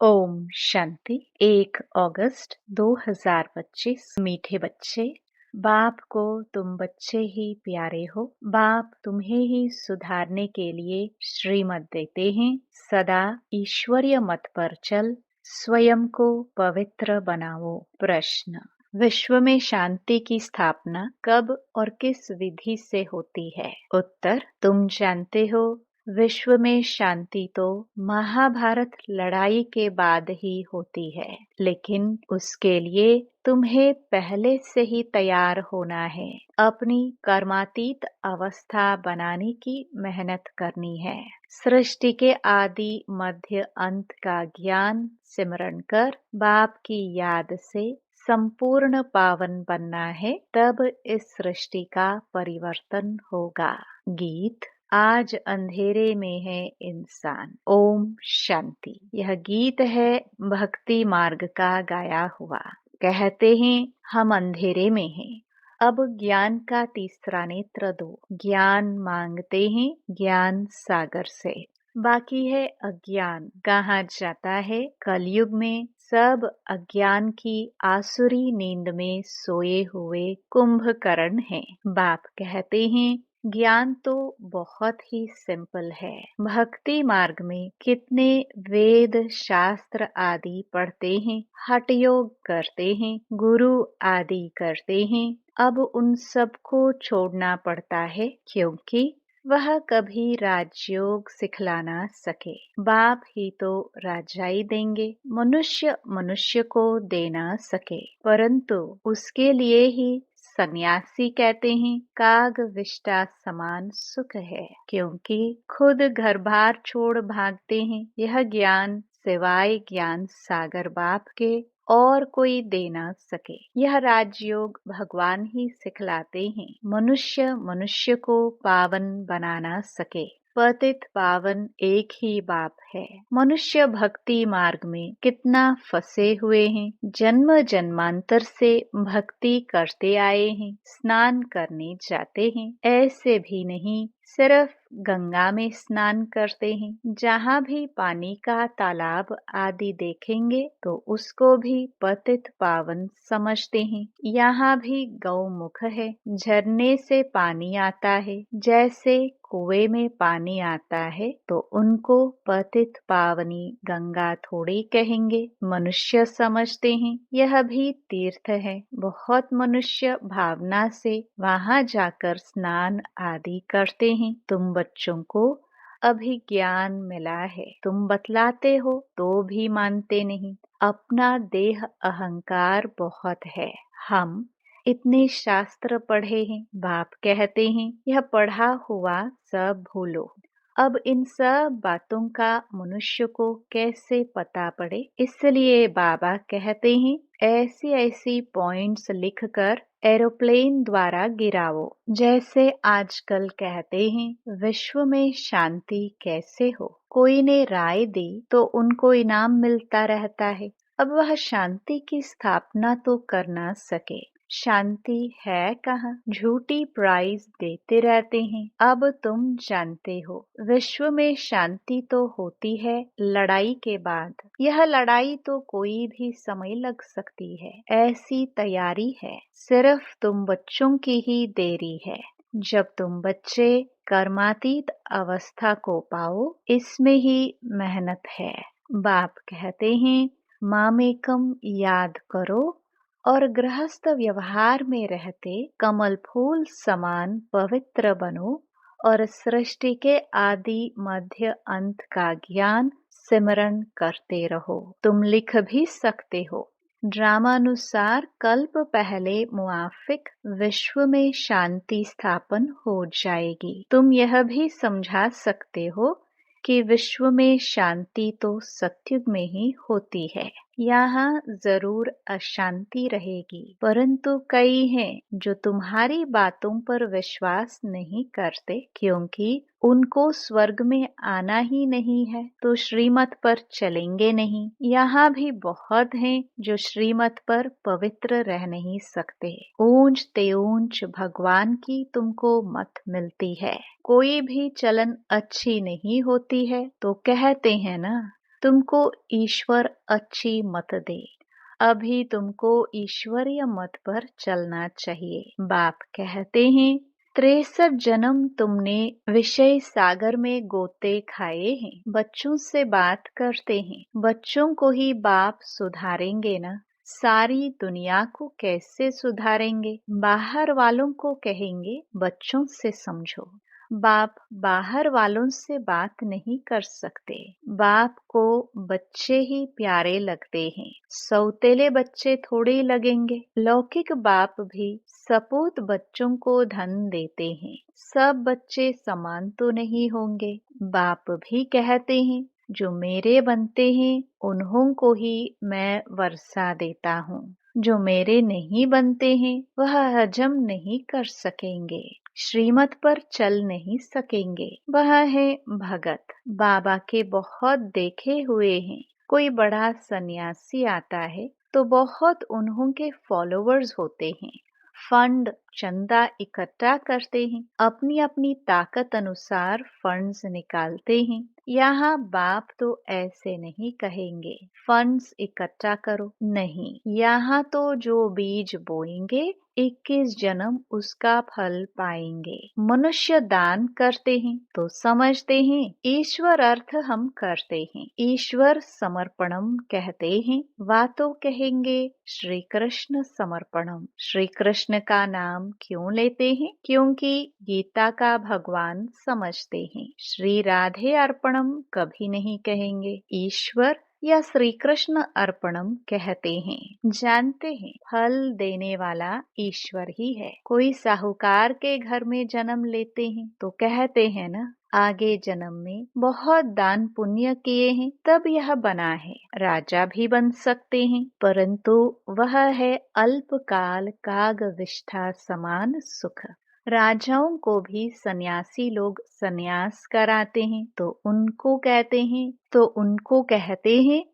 ओम शांति। 1 अगस्त 2025। मीठे बच्चे, बाप को तुम बच्चे ही प्यारे हो। बाप तुम्हें ही सुधारने के लिए श्रीमत देते हैं। सदा ईश्वरीय मत पर चल, स्वयं को पवित्र बनाओ। प्रश्न: विश्व में शांति की स्थापना कब और किस विधि से होती है? उत्तर: तुम जानते हो, विश्व में शांति तो महाभारत लड़ाई के बाद ही होती है, लेकिन उसके लिए तुम्हें पहले से ही तैयार होना है। अपनी कर्मातीत अवस्था बनाने की मेहनत करनी है। सृष्टि के आदि मध्य अंत का ज्ञान सिमरण कर बाप की याद से संपूर्ण पावन बनना है, तब इस सृष्टि का परिवर्तन होगा। गीत: आज अंधेरे में है इंसान। ओम शांति। यह गीत है भक्ति मार्ग का गाया हुआ। कहते हैं हम अंधेरे में हैं, अब ज्ञान का तीसरा नेत्र दो। ज्ञान मांगते हैं ज्ञान सागर से, बाकी है अज्ञान। कहा जाता है कलयुग में सब अज्ञान की आसुरी नींद में सोए हुए कुंभकर्ण हैं। बाप कहते हैं ज्ञान तो बहुत ही सिंपल है। भक्ति मार्ग में कितने वेद शास्त्र आदि पढ़ते हैं, हठ योग करते हैं, गुरु आदि करते हैं। अब उन सब को छोड़ना पड़ता है, क्योंकि वह कभी राजयोग सिखला ना सके। बाप ही तो राजाई देंगे, मनुष्य मनुष्य को दे ना सके। परंतु उसके लिए ही सन्यासी कहते हैं काग विष्टा समान सुख है, क्योंकि खुद घर बार छोड़ भागते हैं। यह ज्ञान सिवाय ज्ञान सागर बाप के और कोई दे ना सके। यह राजयोग भगवान ही सिखलाते हैं। मनुष्य मनुष्य को पावन बना ना सके। पतित पावन एक ही बाप है। मनुष्य भक्ति मार्ग में कितना फंसे हुए हैं। जन्म जन्मांतर से भक्ति करते आए हैं, स्नान करने जाते हैं, ऐसे भी नहीं सिर्फ गंगा में स्नान करते हैं। जहाँ भी पानी का तालाब आदि देखेंगे तो उसको भी पतित पावन समझते हैं। यहाँ भी गौमुख है, झरने से पानी आता है। जैसे कुएं में पानी आता है तो उनको पतित पावनी गंगा थोड़ी कहेंगे, मनुष्य समझते हैं। यह भी तीर्थ है। बहुत मनुष्य भावना से वहाँ जाकर स्नान आदि करते हैं। तुम बच्चों को अभी ज्ञान मिला है, तुम बतलाते हो तो भी मानते नहीं। अपना देह अहंकार बहुत है। हम इतने शास्त्र पढ़े हैं, बाप कहते हैं यह पढ़ा हुआ सब भूलो। अब इन सब बातों का मनुष्य को कैसे पता पड़े, इसलिए बाबा कहते हैं ऐसी ऐसी पॉइंट्स लिखकर एरोप्लेन द्वारा गिराओ। जैसे आजकल कहते हैं विश्व में शांति कैसे हो, कोई ने राय दी तो उनको इनाम मिलता रहता है। अब वह शांति की स्थापना तो कर ना सके। शांति है कहाँ, झूठी प्राइज देते रहते हैं। अब तुम जानते हो विश्व में शांति तो होती है लड़ाई के बाद। यह लड़ाई तो कोई भी समय लग सकती है, ऐसी तैयारी है। सिर्फ तुम बच्चों की ही देरी है। जब तुम बच्चे कर्मातीत अवस्था को पाओ, इसमें ही मेहनत है। बाप कहते हैं मामेकम याद करो और गृहस्थ व्यवहार में रहते कमल फूल समान पवित्र बनो और सृष्टि के आदि मध्य अंत का ज्ञान सिमरण करते रहो। तुम लिख भी सकते हो, ड्रामानुसार कल्प पहले मुआफिक विश्व में शांति स्थापन हो जाएगी। तुम यह भी समझा सकते हो कि विश्व में शांति तो सत्युग में ही होती है। यहाँ जरूर अशांति रहेगी, परंतु कई हैं जो तुम्हारी बातों पर विश्वास नहीं करते, क्योंकि उनको स्वर्ग में आना ही नहीं है तो श्रीमत पर चलेंगे नहीं। यहाँ भी बहुत हैं जो श्रीमत पर पवित्र रह नहीं सकते। ऊंच ते ऊंच भगवान की तुमको मत मिलती है। कोई भी चलन अच्छी नहीं होती है तो कहते हैं ना, तुमको ईश्वर अच्छी मत दे। अभी तुमको ईश्वरीय मत पर चलना चाहिए। बाप कहते हैं 63 जन्म तुमने विषय सागर में गोते खाए हैं। बच्चों से बात करते हैं, बच्चों को ही बाप सुधारेंगे ना। सारी दुनिया को कैसे सुधारेंगे? बाहर वालों को कहेंगे बच्चों से समझो। बाप बाहर वालों से बात नहीं कर सकते। बाप को बच्चे ही प्यारे लगते हैं, सौतेले बच्चे थोड़े लगेंगे। लौकिक बाप भी सपूत बच्चों को धन देते हैं। सब बच्चे समान तो नहीं होंगे। बाप भी कहते हैं जो मेरे बनते हैं उन्हों को ही मैं वर्षा देता हूँ। जो मेरे नहीं बनते हैं वह हजम नहीं कर सकेंगे, श्रीमत पर चल नहीं सकेंगे। वह है भगत। बाबा के बहुत देखे हुए हैं। कोई बड़ा सन्यासी आता है तो बहुत उन्हों के फॉलोवर्स होते हैं। फंड चंदा इकट्ठा करते हैं, अपनी अपनी ताकत अनुसार फंड्स निकालते हैं। यहाँ बाप तो ऐसे नहीं कहेंगे फंड्स इकट्ठा करो, नहीं। यहाँ तो जो बीज बोएंगे 21 जन्म उसका फल पाएंगे। मनुष्य दान करते हैं तो समझते हैं ईश्वर अर्थ हम करते हैं। ईश्वर समर्पणम कहते हैं, वातो कहेंगे श्री कृष्ण समर्पणम। श्री कृष्ण का नाम क्यों लेते हैं? क्योंकि गीता का भगवान समझते हैं। श्री राधे अर्पणम कभी नहीं कहेंगे, ईश्वर या श्री कृष्ण अर्पणम कहते हैं। जानते हैं फल देने वाला ईश्वर ही है। कोई साहूकार के घर में जन्म लेते हैं तो कहते हैं ना आगे जन्म में बहुत दान पुण्य किए हैं तब यह बना है। राजा भी बन सकते हैं, परंतु वह है अल्पकाल कागविष्ठा समान सुख। राजाओं को भी सन्यासी लोग सन्यास कराते हैं तो उनको कहते हैं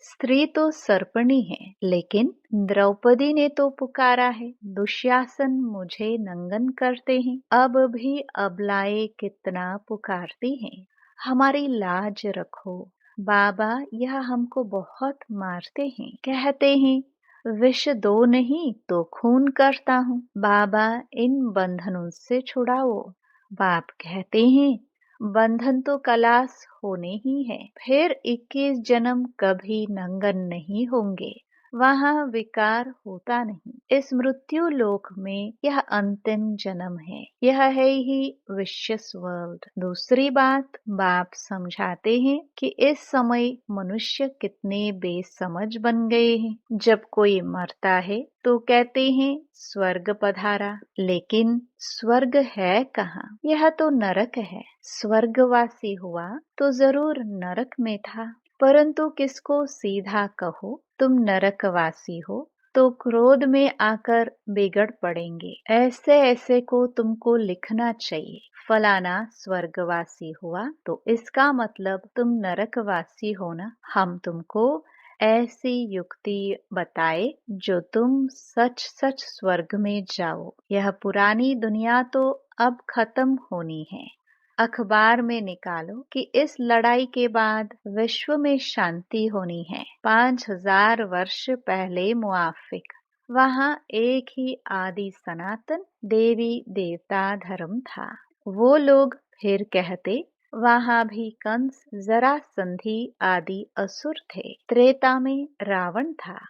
स्त्री तो सर्पणी है, लेकिन द्रौपदी ने तो पुकारा है दुशासन मुझे नंगन करते हैं। अब भी अबलाएं कितना पुकारती हैं, हमारी लाज रखो। बाबा यह हमको बहुत मारते हैं, कहते हैं विष दो नहीं तो खून करता हूँ। बाबा इन बंधनों से छुड़ाओ। बाप कहते हैं बंधन तो कलास होने ही है, फिर 21 जन्म कभी नंगन नहीं होंगे। वहाँ विकार होता नहीं। इस मृत्यु लोक में यह अंतिम जन्म है, यह है ही विशियस वर्ल्ड। दूसरी बात बाप समझाते हैं कि इस समय मनुष्य कितने बेसमझ बन गए हैं। जब कोई मरता है तो कहते हैं स्वर्ग पधारा, लेकिन स्वर्ग है कहाँ? यह तो नरक है। स्वर्गवासी हुआ तो जरूर नरक में था, परंतु किसको सीधा कहो तुम नरकवासी हो तो क्रोध में आकर बिगड़ पड़ेंगे। ऐसे ऐसे को तुमको लिखना चाहिए। फलाना स्वर्गवासी हुआ तो इसका मतलब तुम नरकवासी हो ना। हम तुमको ऐसी युक्ति बताए जो तुम सच सच स्वर्ग में जाओ। यह पुरानी दुनिया तो अब खत्म होनी है। अखबार में निकालो कि इस लड़ाई के बाद विश्व में शांति होनी है। 5000 वर्ष पहले मुआफिक वहाँ एक ही आदि सनातन देवी देवता धर्म था। वो लोग फिर कहते वहाँ भी कंस जरासंधि आदि असुर थे। त्रेता में रावण था।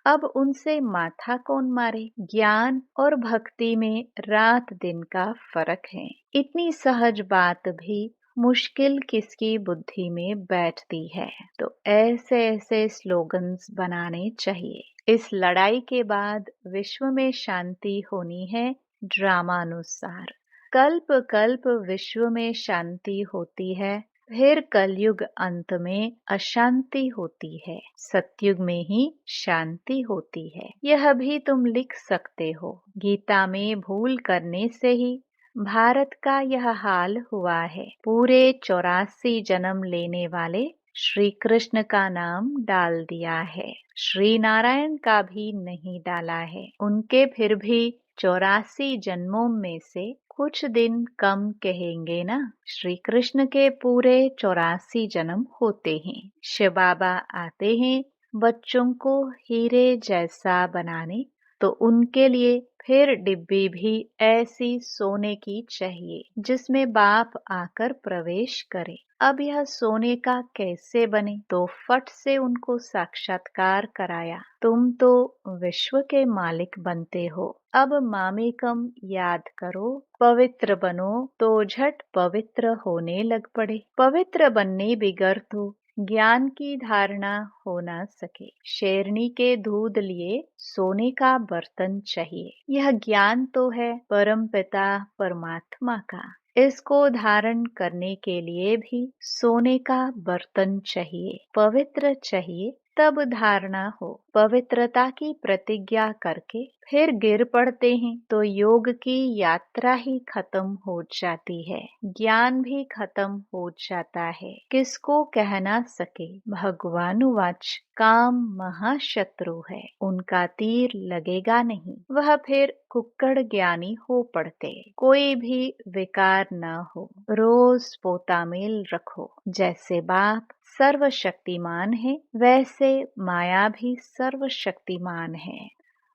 अब उनसे माथा कौन मारे? ज्ञान और भक्ति में रात दिन का फर्क है। इतनी सहज बात भी मुश्किल किसकी बुद्धि में बैठती है। तो ऐसे ऐसे स्लोगन्स बनाने चाहिए। इस लड़ाई के बाद विश्व में शांति होनी है ड्रामानुसार। कल्प कल्प विश्व में शांति होती है, फिर कलयुग अंत में अशांति होती है। सतयुग में ही शांति होती है। यह भी तुम लिख सकते हो। गीता में भूल करने से ही भारत का यह हाल हुआ है। पूरे 84 जन्म लेने वाले श्री कृष्ण का नाम डाल दिया है, श्री नारायण का भी नहीं डाला है। उनके फिर भी 84 जन्मों में से कुछ दिन कम कहेंगे ना। श्री कृष्ण के पूरे 84 जन्म होते हैं। शिव बाबा आते हैं बच्चों को हीरे जैसा बनाने, तो उनके लिए फिर डिब्बी भी ऐसी सोने की चाहिए जिसमें बाप आकर प्रवेश करे। अब यह सोने का कैसे बने, तो फट से उनको साक्षात्कार कराया। तुम तो विश्व के मालिक बनते हो, अब मामेकम याद करो, पवित्र बनो, तो झट पवित्र होने लग पड़े। पवित्र बनने बिगर तो ज्ञान की धारणा हो न सके। शेरनी के दूध लिए सोने का बर्तन चाहिए। यह ज्ञान तो है परमपिता परमात्मा का। इसको धारण करने के लिए भी सोने का बर्तन चाहिए, पवित्र चाहिए, तब धारणा हो। पवित्रता की प्रतिज्ञा करके फिर गिर पड़ते हैं तो योग की यात्रा ही खत्म हो जाती है, ज्ञान भी खत्म हो जाता है। किसको कह ना सके। भगवानुवाच काम महाशत्रु है, उनका तीर लगेगा नहीं। वह फिर कुक्कड़ ज्ञानी हो पड़ते। कोई भी विकार न हो, रोज पोतामेल रखो। जैसे बाप सर्वशक्तिमान है, वैसे माया भी सर्वशक्तिमान है।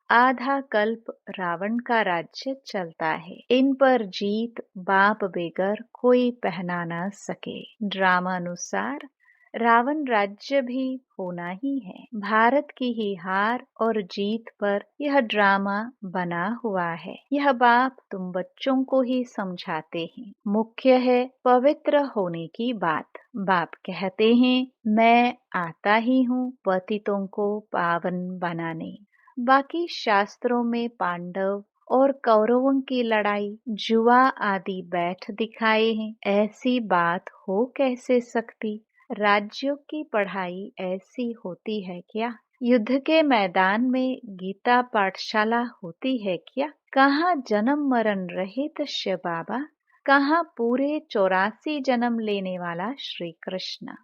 आधा कल्प रावण का राज्य चलता है। इन पर जीत बाप बेगर कोई पहना न सके। ड्रामानुसार रावण राज्य भी होना ही है। भारत की ही हार और जीत पर यह ड्रामा बना हुआ है। यह बाप तुम बच्चों को ही समझाते हैं। मुख्य है पवित्र होने की बात। बाप कहते हैं मैं आता ही हूँ पतितों को पावन बनाने। बाकी शास्त्रों में पांडव और कौरवों की लड़ाई जुआ आदि बैठ दिखाए हैं। ऐसी बात हो कैसे सकती। राज्यों की पढ़ाई ऐसी होती है क्या। युद्ध के मैदान में गीता पाठशाला होती है क्या। कहाँ जन्म मरण रहित शिव बाबा, कहाँ पूरे 84 जन्म लेने वाला श्री कृष्ण।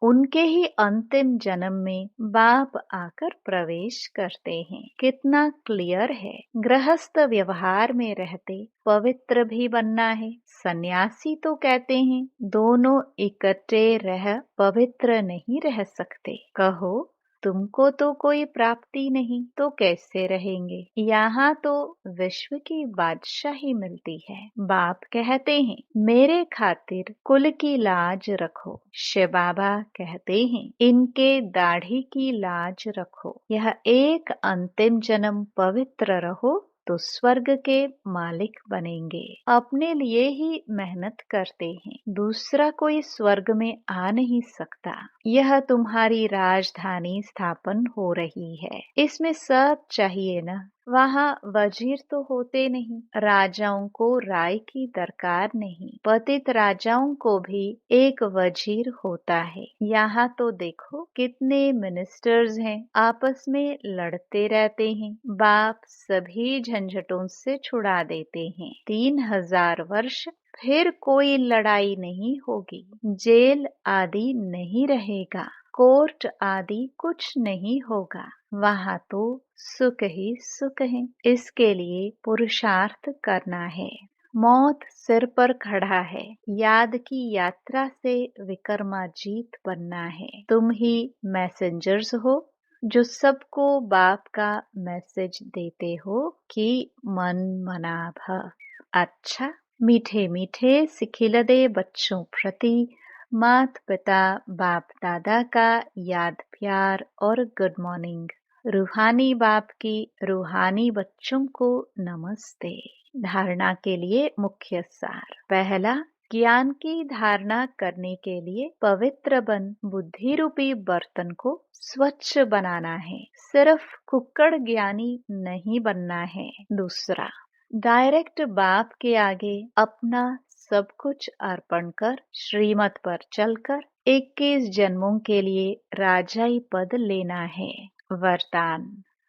उनके ही अंतिम जन्म में बाप आकर प्रवेश करते हैं। कितना क्लियर है। गृहस्थ व्यवहार में रहते पवित्र भी बनना है। सन्यासी तो कहते हैं दोनों इकट्ठे रह पवित्र नहीं रह सकते। कहो तुमको तो कोई प्राप्ति नहीं तो कैसे रहेंगे। यहाँ तो विश्व की बादशाही मिलती है। बाप कहते हैं मेरे खातिर कुल की लाज रखो। शिव बाबा कहते हैं इनके दाढ़ी की लाज रखो। यह एक अंतिम जन्म पवित्र रहो तो स्वर्ग के मालिक बनेंगे। अपने लिए ही मेहनत करते हैं, दूसरा कोई स्वर्ग में आ नहीं सकता। यह तुम्हारी राजधानी स्थापन हो रही है, इसमें सब चाहिए ना। वहाँ वजीर तो होते नहीं, राजाओं को राय की दरकार नहीं। पतित राजाओं को भी एक वजीर होता है। यहाँ तो देखो कितने मिनिस्टर्स हैं, आपस में लड़ते रहते हैं। बाप सभी झंझटों से छुड़ा देते हैं। 3000 वर्ष फिर कोई लड़ाई नहीं होगी, जेल आदि नहीं रहेगा, कोर्ट आदि कुछ नहीं होगा। वहाँ तो सुख ही सुख है। इसके लिए पुरुषार्थ करना है। मौत सिर पर खड़ा है, याद की यात्रा से विक्रमाजीत बनना है। तुम ही मैसेंजर्स हो जो सबको बाप का मैसेज देते हो कि मन मना भव। अच्छा, मीठे मीठे सिखिलदे बच्चों प्रति मात पिता बाप दादा का याद प्यार और गुड मॉर्निंग। रूहानी बाप की रूहानी बच्चों को नमस्ते। धारणा के लिए मुख्य सार। पहला, ज्ञान की धारणा करने के लिए पवित्र बन बुद्धि रूपी बर्तन को स्वच्छ बनाना है। सिर्फ कुक्कड़ ज्ञानी नहीं बनना है। दूसरा, डायरेक्ट बाप के आगे अपना सब कुछ अर्पण कर श्रीमत पर चलकर 21 जन्मों के लिए राजाई पद लेना है। वरदान,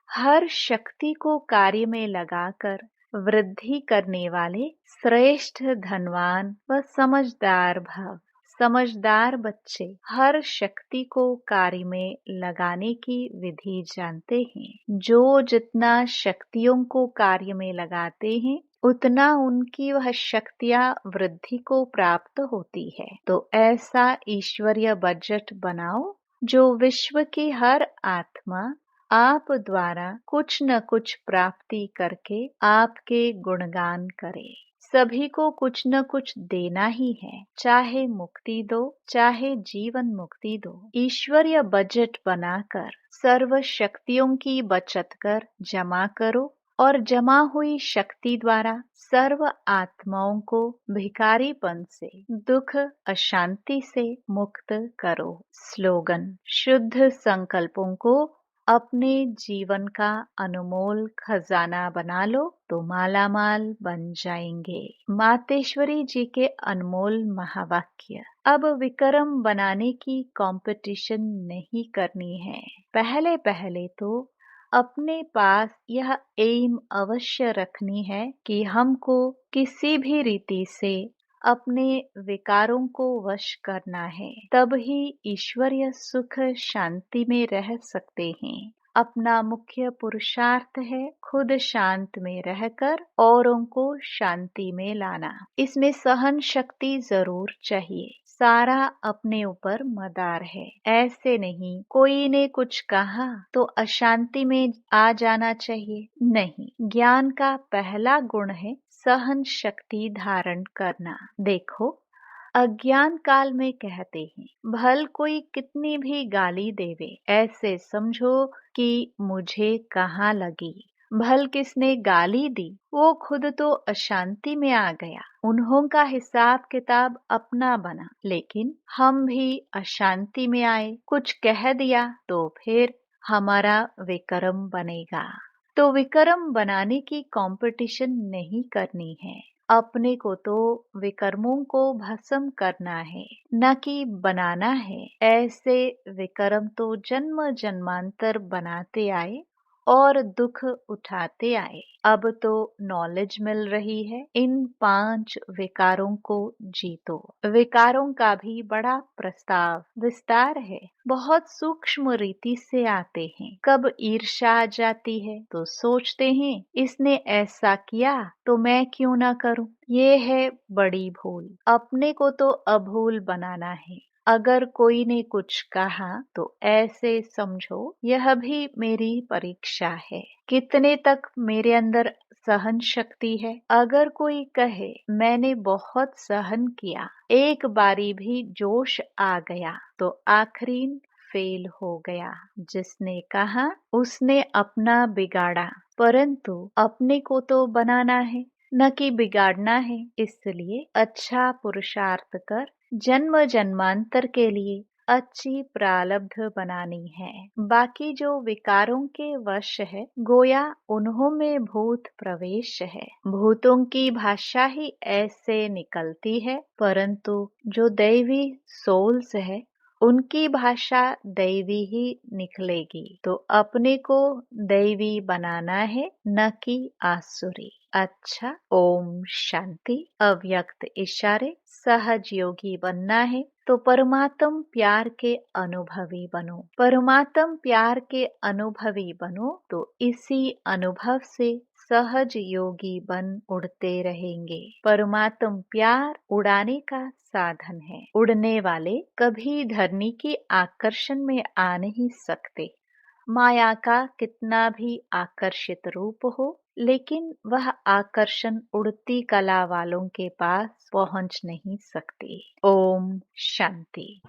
हर शक्ति को कार्य में लगाकर वृद्धि करने वाले श्रेष्ठ धनवान व समझदार भव। समझदार बच्चे हर शक्ति को कार्य में लगाने की विधि जानते हैं। जो जितना शक्तियों को कार्य में लगाते हैं उतना उनकी वह शक्तियाँ वृद्धि को प्राप्त होती है। तो ऐसा ईश्वरीय बजट बनाओ जो विश्व की हर आत्मा आप द्वारा कुछ न कुछ प्राप्ति करके आपके गुणगान करे। सभी को कुछ न कुछ देना ही है, चाहे मुक्ति दो चाहे जीवन मुक्ति दो। ईश्वरीय बजट बनाकर सर्व शक्तियों की बचत कर जमा करो और जमा हुई शक्ति द्वारा सर्व आत्माओं को भिखारीपन से, दुख अशांति से मुक्त करो। स्लोगन: शुद्ध संकल्पों को अपने जीवन का अनमोल खजाना बना लो तो मालामाल बन जाएंगे। मातेश्वरी जी के अनमोल महावाक्य। अब विक्रम बनाने की कंपटीशन नहीं करनी है। पहले पहले तो अपने पास यह एम अवश्य रखनी है कि हमको किसी भी रीति से अपने विकारों को वश करना है, तब ही ईश्वरीय सुख शांति में रह सकते हैं। अपना मुख्य पुरुषार्थ है खुद शांत में रहकर औरों को शांति में लाना। इसमें सहन शक्ति जरूर चाहिए। सारा अपने ऊपर मदार है। ऐसे नहीं कोई ने कुछ कहा तो अशांति में आ जाना चाहिए। नहीं, ज्ञान का पहला गुण है सहन शक्ति धारण करना। देखो, अज्ञान काल में कहते हैं भल कोई कितनी भी गाली देवे, ऐसे समझो कि मुझे कहाँ लगी। भल किसने गाली दी, वो खुद तो अशांति में आ गया। उन्हों का हिसाब किताब अपना बना, लेकिन हम भी अशांति में आए। कुछ कह दिया तो फिर हमारा विक्रम बनेगा। तो विक्रम बनाने की कंपटीशन नहीं करनी है। अपने को तो विकर्मों को भस्म करना है, न कि बनाना है। ऐसे विक्रम तो जन्म जन्मांतर बनाते आए और दुख उठाते आए। अब तो नॉलेज मिल रही है, इन 5 विकारों को जीतो। विकारों का भी बड़ा प्रस्ताव विस्तार है, बहुत सूक्ष्म रीति से आते हैं। कब ईर्ष्या आ जाती है तो सोचते हैं इसने ऐसा किया तो मैं क्यों ना करूं। ये है बड़ी भूल। अपने को तो अभूल बनाना है। अगर कोई ने कुछ कहा तो ऐसे समझो यह भी मेरी परीक्षा है, कितने तक मेरे अंदर सहन शक्ति है। अगर कोई कहे मैंने बहुत सहन किया, एक बारी भी जोश आ गया तो आखिरीन फेल हो गया। जिसने कहा उसने अपना बिगाड़ा, परंतु अपने को तो बनाना है न कि बिगाड़ना है। इसलिए अच्छा पुरुषार्थ कर जन्म जन्मांतर के लिए अच्छी प्रारब्ध बनानी है। बाकी जो विकारों के वश है, गोया उन्हों में भूत प्रवेश है। भूतों की भाषा ही ऐसे निकलती है, परंतु जो दैवी सोल्स है उनकी भाषा दैवी ही निकलेगी। तो अपने को दैवी बनाना है, न कि आसुरी। अच्छा, ओम शांति। अव्यक्त इशारे। सहज योगी बनना है तो परमात्म प्यार के अनुभवी बनो। परमात्म प्यार के अनुभवी बनो तो इसी अनुभव से सहज योगी बन उड़ते रहेंगे। परमात्म प्यार उड़ाने का साधन है। उड़ने वाले कभी धरनी की आकर्षण में आ नहीं सकते। माया का कितना भी आकर्षित रूप हो, लेकिन वह आकर्षण उड़ती कला वालों के पास पहुंच नहीं सकती। ओम शांति।